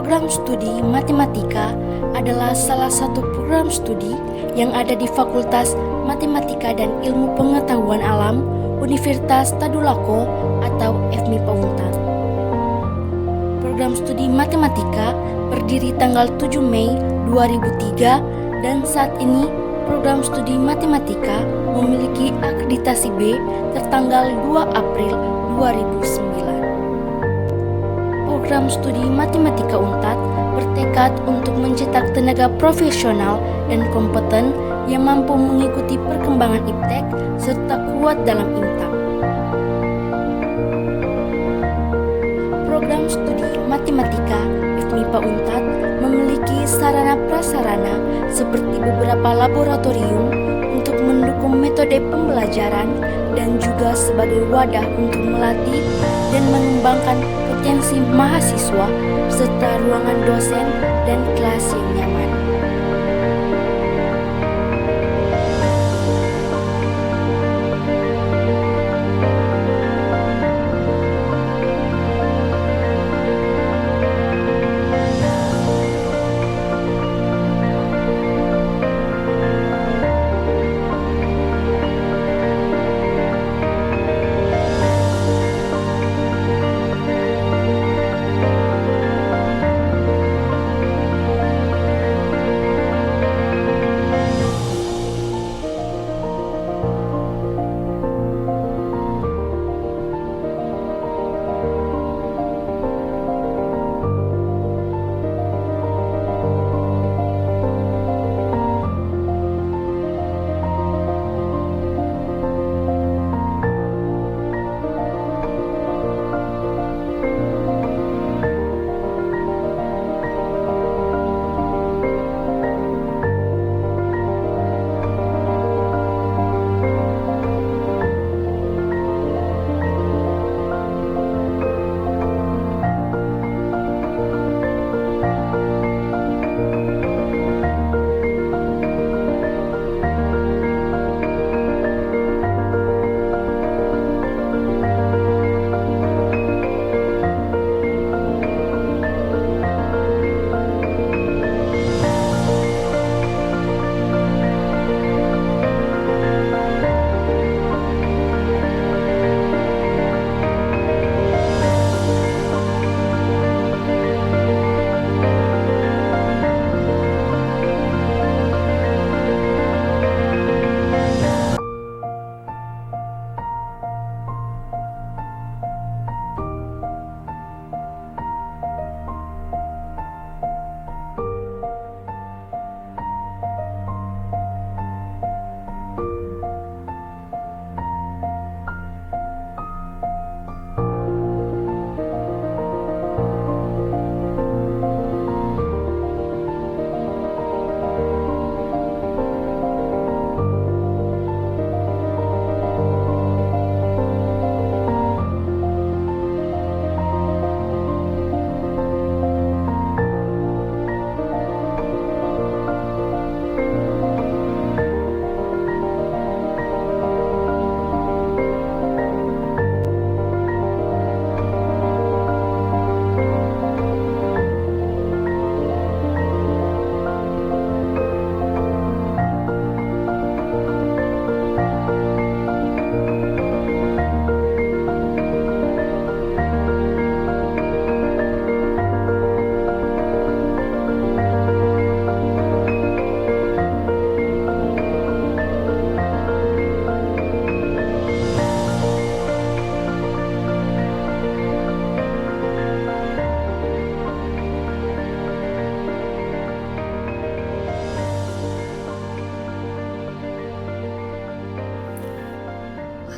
Program studi matematika adalah salah satu program studi yang ada di Fakultas Matematika dan Ilmu Pengetahuan Alam Universitas Tadulako atau FMIPA Unpad. Program studi matematika berdiri tanggal 7 Mei 2003 dan saat ini program studi matematika memiliki akreditasi B tertanggal 2 April 2009. Program studi matematika Unpad bertekad untuk mencetak tenaga profesional dan kompeten yang mampu mengikuti perkembangan iptek serta kuat dalam imtak. Program studi matematika FMIPA Unpad memiliki sarana prasarana seperti beberapa laboratorium untuk mendukung metode pembelajaran dan juga sebagai wadah untuk melatih dan mengembangkan potensi mahasiswa serta ruangan dosen dan kelas yang nyaman.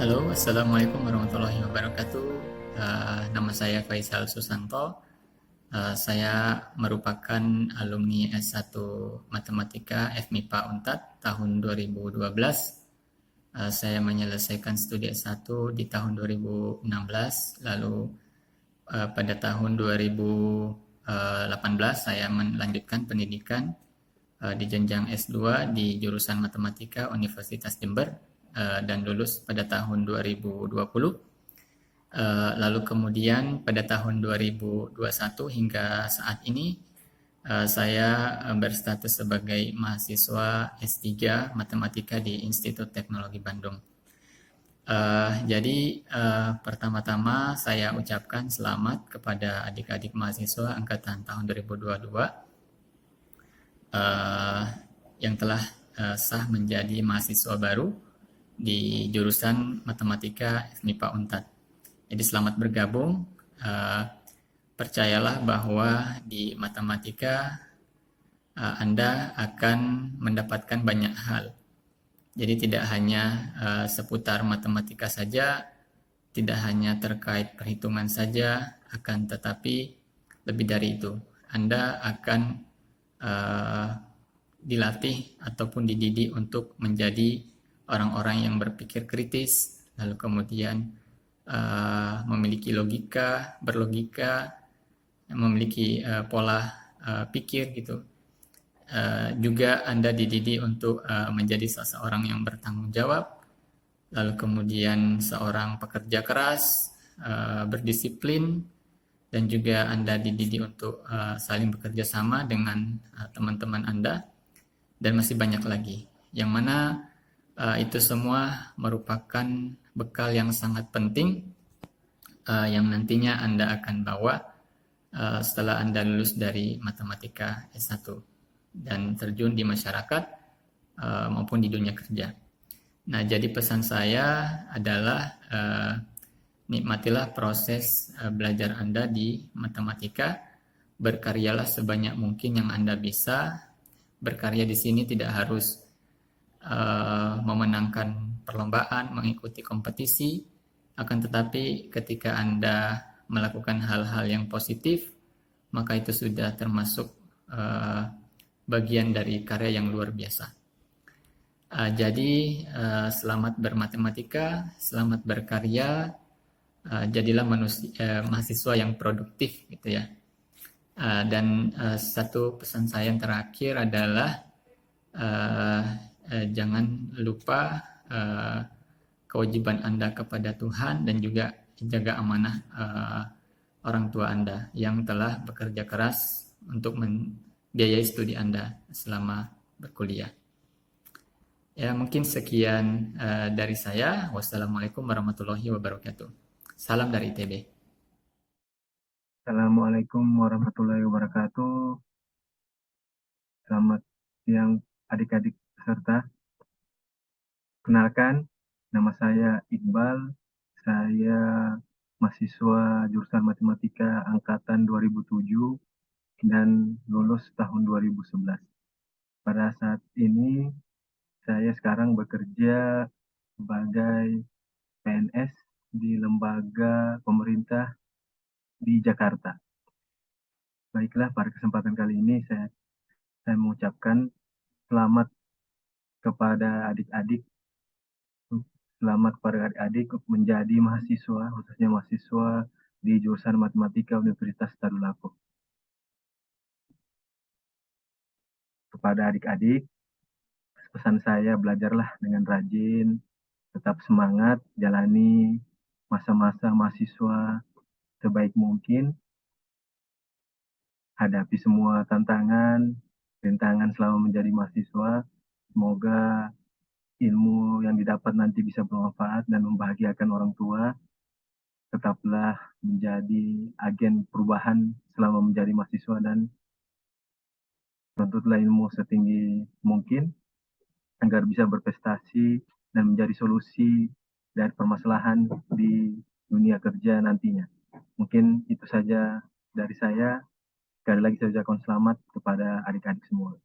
Halo, Assalamualaikum warahmatullahi wabarakatuh. Nama saya Faisal Susanto. Saya merupakan alumni S1 Matematika FMIPA Unpad tahun 2012. Saya menyelesaikan studi S1 di tahun 2016, lalu pada tahun 2018 saya melanjutkan pendidikan di jenjang S2 di jurusan Matematika Universitas Jember dan lulus pada tahun 2020. Lalu kemudian pada tahun 2021 hingga saat ini saya berstatus sebagai mahasiswa S3 Matematika di Institut Teknologi Bandung. Jadi pertama-tama saya ucapkan selamat kepada adik-adik mahasiswa angkatan tahun 2022 yang telah sah menjadi mahasiswa baru di jurusan Matematika MIPA Unpad. Jadi selamat bergabung. Percayalah bahwa di matematika Anda akan mendapatkan banyak hal. Jadi tidak hanya seputar matematika saja, tidak hanya terkait perhitungan saja, akan tetapi lebih dari itu. Anda akan dilatih ataupun dididik untuk menjadi orang-orang yang berpikir kritis, lalu kemudian memiliki logika, berlogika, memiliki pola pikir gitu. Juga Anda dididik untuk menjadi seseorang yang bertanggung jawab, lalu kemudian seorang pekerja keras, berdisiplin, dan juga Anda dididik untuk saling bekerja sama dengan teman-teman Anda, dan masih banyak lagi. Yang mana itu semua merupakan bekal yang sangat penting yang nantinya Anda akan bawa setelah Anda lulus dari matematika S1 dan terjun di masyarakat maupun di dunia kerja. Nah, jadi pesan saya adalah nikmatilah proses belajar Anda di matematika, berkaryalah sebanyak mungkin yang Anda bisa. Berkarya di sini tidak harus memenangkan perlombaan, mengikuti kompetisi, akan tetapi ketika Anda melakukan hal-hal yang positif, maka itu sudah termasuk bagian dari karya yang luar biasa. Jadi selamat bermatematika, selamat berkarya, jadilah mahasiswa yang produktif gitu ya. Dan satu pesan saya yang terakhir adalah jangan lupa kewajiban Anda kepada Tuhan dan juga jaga amanah orang tua Anda yang telah bekerja keras untuk membiayai studi Anda selama berkuliah. Ya, mungkin sekian dari saya. Wassalamualaikum warahmatullahi wabarakatuh. Salam dari ITB. Assalamualaikum warahmatullahi wabarakatuh. Selamat siang adik-adik peserta. Kenalkan, nama saya Iqbal. Saya mahasiswa jurusan Matematika angkatan 2007 dan lulus tahun 2011. Pada saat ini saya sekarang bekerja sebagai PNS di lembaga pemerintah di Jakarta. Baiklah, pada kesempatan kali ini saya mengucapkan selamat kepada adik-adik, selamat kepada adik-adik menjadi mahasiswa, khususnya mahasiswa di jurusan Matematika Universitas Tadulako. Kepada adik-adik, pesan saya belajarlah dengan rajin, tetap semangat, jalani masa-masa mahasiswa sebaik mungkin, hadapi semua tantangan, rintangan selama menjadi mahasiswa. Semoga ilmu yang didapat nanti bisa bermanfaat dan membahagiakan orang tua. Tetaplah menjadi agen perubahan selama menjadi mahasiswa dan tuntutlah ilmu setinggi mungkin agar bisa berprestasi dan menjadi solusi dari permasalahan di dunia kerja nantinya. Mungkin itu saja dari saya. Sekali lagi saya ucapkan selamat kepada adik-adik semua.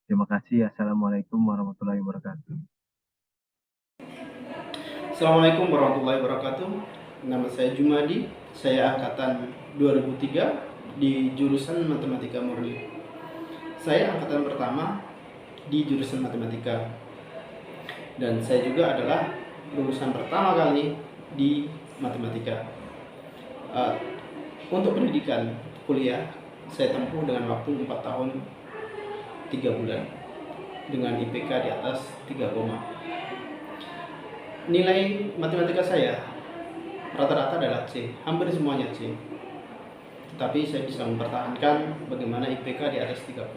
Terima kasih. Assalamualaikum warahmatullahi wabarakatuh. Assalamualaikum warahmatullahi wabarakatuh. Nama saya Jumadi. Saya angkatan 2003 di jurusan Matematika Murni. Saya angkatan pertama di jurusan Matematika. Dan saya juga adalah lulusan pertama kali di Matematika. Untuk pendidikan kuliah, saya tempuh dengan waktu 4 tahun 3 bulan dengan IPK di atas 3, nilai matematika saya rata-rata adalah C, hampir semuanya C. Tetapi saya bisa mempertahankan bagaimana IPK di atas 3,5.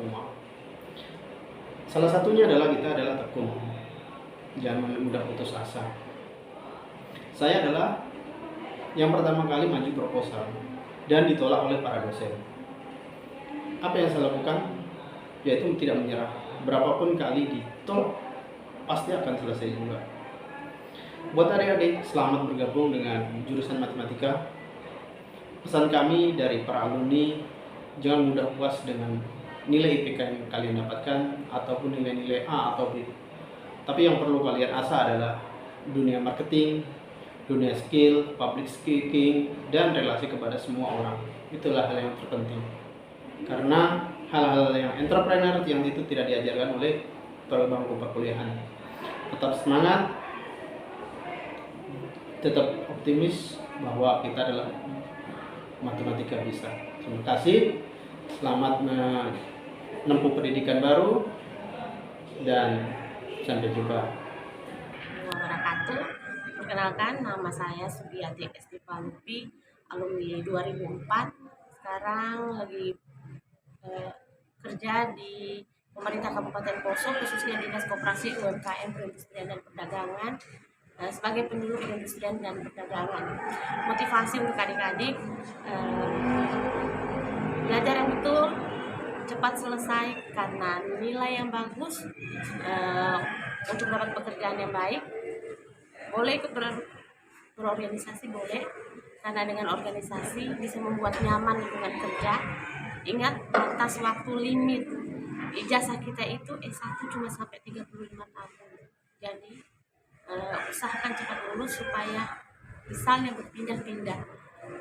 Salah satunya adalah kita adalah tekun. Jangan mudah putus asa. Saya adalah yang pertama kali maju proposal dan ditolak oleh para dosen. Apa yang saya lakukan? Yaitu tidak menyerah. Berapapun kali ditolak, pasti akan selesai juga. Buat adik-adik, selamat bergabung dengan jurusan matematika. Pesan kami dari para alumni, jangan mudah puas dengan nilai IPK yang kalian dapatkan ataupun nilai-nilai A atau B. Tapi yang perlu kalian asah adalah dunia marketing, dunia skill, public speaking, dan relasi kepada semua orang. Itulah hal yang terpenting. Karena hal-hal yang entrepreneur yang itu tidak diajarkan oleh bangku perkuliahan. Tetap semangat, tetap optimis bahwa kita adalah matematika bisa. Terima kasih. Selamat menempuh pendidikan baru dan sampai jumpa. Wabarakatuh. Perkenalkan, nama saya Sugiati Estivalupi, alumni 2004. Sekarang lagi kerja di pemerintah Kabupaten Poso, khususnya Dinas Koperasi UMKM Perindustrian dan Perdagangan, sebagai penyuluh perindustrian dan perdagangan. Motivasi untuk adik-adik belajar yang betul, cepat selesai karena nilai yang bagus, untuk dapat pekerjaan yang baik. Boleh ikut berorganisasi, boleh, karena dengan organisasi bisa membuat nyaman lingkungan kerja. Ingat, batas waktu limit ijazah kita itu S1 cuma sampai 35 tahun. Jadi usahakan cepat lulus supaya misalnya berpindah-pindah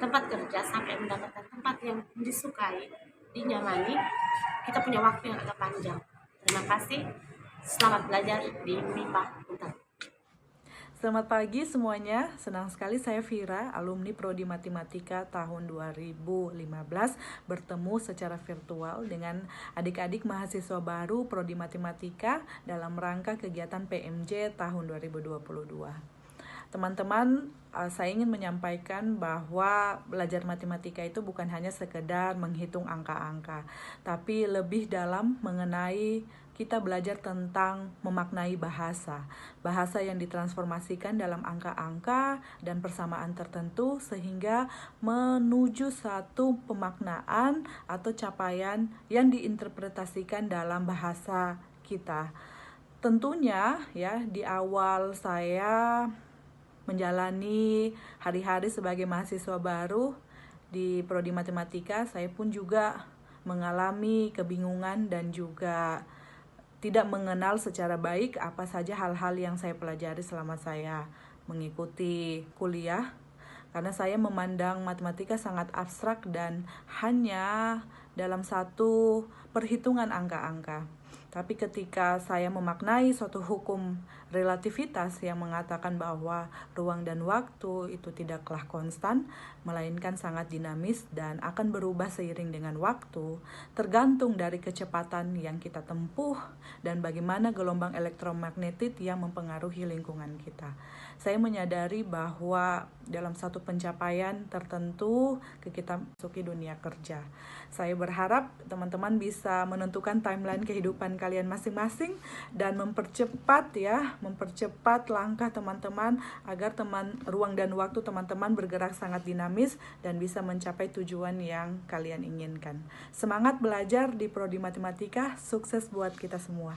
tempat kerja sampai mendapatkan tempat yang disukai, dinyamani, kita punya waktu yang agak panjang. Terima kasih, selamat belajar di MIPA Untar. Selamat pagi semuanya, senang sekali saya Vira, alumni Prodi Matematika tahun 2015 bertemu secara virtual dengan adik-adik mahasiswa baru Prodi Matematika dalam rangka kegiatan PMJ tahun 2022. Teman-teman, saya ingin menyampaikan bahwa belajar matematika itu bukan hanya sekedar menghitung angka-angka, tapi lebih dalam mengenai kita belajar tentang memaknai bahasa yang ditransformasikan dalam angka-angka dan persamaan tertentu sehingga menuju satu pemaknaan atau capaian yang diinterpretasikan dalam bahasa kita. Tentunya ya, di awal saya menjalani hari-hari sebagai mahasiswa baru di Prodi Matematika, saya pun juga mengalami kebingungan dan juga tidak mengenal secara baik apa saja hal-hal yang saya pelajari selama saya mengikuti kuliah, karena saya memandang matematika sangat abstrak dan hanya dalam satu perhitungan angka-angka. Tapi ketika saya memaknai suatu hukum relativitas yang mengatakan bahwa ruang dan waktu itu tidaklah konstan, melainkan sangat dinamis dan akan berubah seiring dengan waktu, tergantung dari kecepatan yang kita tempuh dan bagaimana gelombang elektromagnetik yang mempengaruhi lingkungan kita. Saya menyadari bahwa dalam satu pencapaian tertentu kita masuki dunia kerja. Saya berharap teman-teman bisa menentukan timeline kehidupan kalian masing-masing dan mempercepat langkah teman-teman agar ruang dan waktu teman-teman bergerak sangat dinamis dan bisa mencapai tujuan yang kalian inginkan. Semangat belajar di Prodi Matematika, sukses buat kita semua.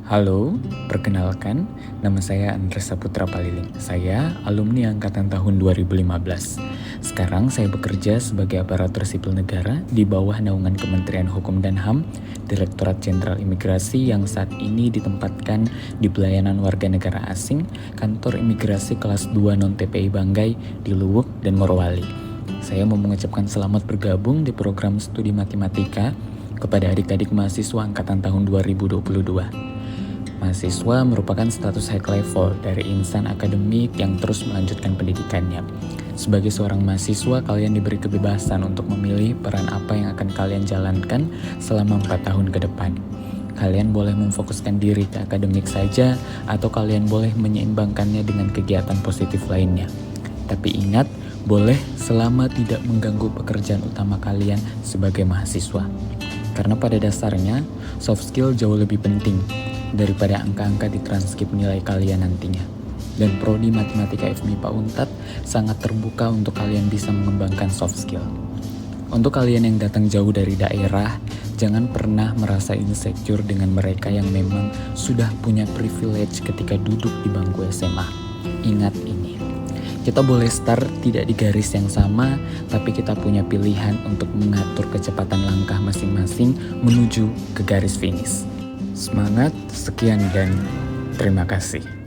Halo, perkenalkan, nama saya Andres Saputra Paliling. Saya alumni angkatan tahun 2015. Sekarang saya bekerja sebagai aparatur sipil negara di bawah naungan Kementerian Hukum dan HAM, Direktorat Jenderal Imigrasi yang saat ini ditempatkan di Pelayanan Warga Negara Asing, Kantor Imigrasi Kelas 2 Non-TPI Banggai di Luwuk dan Morowali. Saya mau mengucapkan selamat bergabung di program studi matematika kepada adik-adik mahasiswa angkatan tahun 2022. Mahasiswa merupakan status high level dari insan akademik yang terus melanjutkan pendidikannya. Sebagai seorang mahasiswa, kalian diberi kebebasan untuk memilih peran apa yang akan kalian jalankan selama 4 tahun ke depan. Kalian boleh memfokuskan diri ke akademik saja, atau kalian boleh menyeimbangkannya dengan kegiatan positif lainnya. Tapi ingat, boleh selama tidak mengganggu pekerjaan utama kalian sebagai mahasiswa. Karena pada dasarnya, soft skill jauh lebih penting daripada angka-angka di transkrip nilai kalian nantinya. Dan Prodi Matematika FMIPA Unpad sangat terbuka untuk kalian bisa mengembangkan soft skill. Untuk kalian yang datang jauh dari daerah, jangan pernah merasa insecure dengan mereka yang memang sudah punya privilege ketika duduk di bangku SMA. Ingat ini, kita boleh start tidak di garis yang sama, tapi kita punya pilihan untuk mengatur kecepatan langkah masing-masing menuju ke garis finish. Semangat, sekian dan terima kasih.